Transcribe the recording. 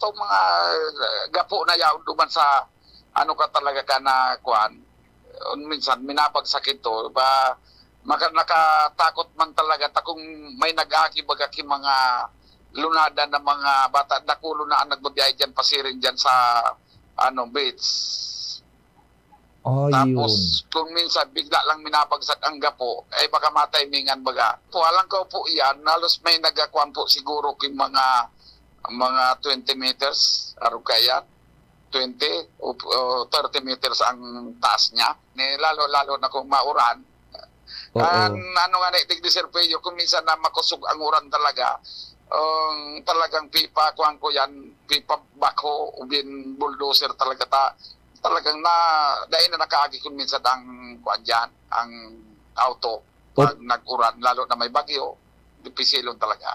itong mga gapo na yaon duman sa ano ka talaga ka na kuan. Minsan minabagsak ito ba nakatakot man talaga ta kung may nag-aki baga ki mga lunada na mga bata nakulo na ang nagbabiyahe dyan pasirin dyan sa ano beach. Oh, yun. Tapos kung minsan bigla lang minabagsak ang gapo, ay baka matimingan baga. Walang ko po iyan, halos may nagakuan po siguro king mga 20 meters, aro kaya 20 o 30 meters ang taas niya. Lalo na kung mauran. Oo. Ano nga na itig di serpeyo, kung minsan na makusog ang uran talaga, talagang pipa, kuhan ko yan, pipa bako, ubin bulldozer talaga talagang dahil na nakaagi kung minsan ang kuhan dyan, ang auto, pag nag-uran, lalo na may bagyo, dipisilon talaga.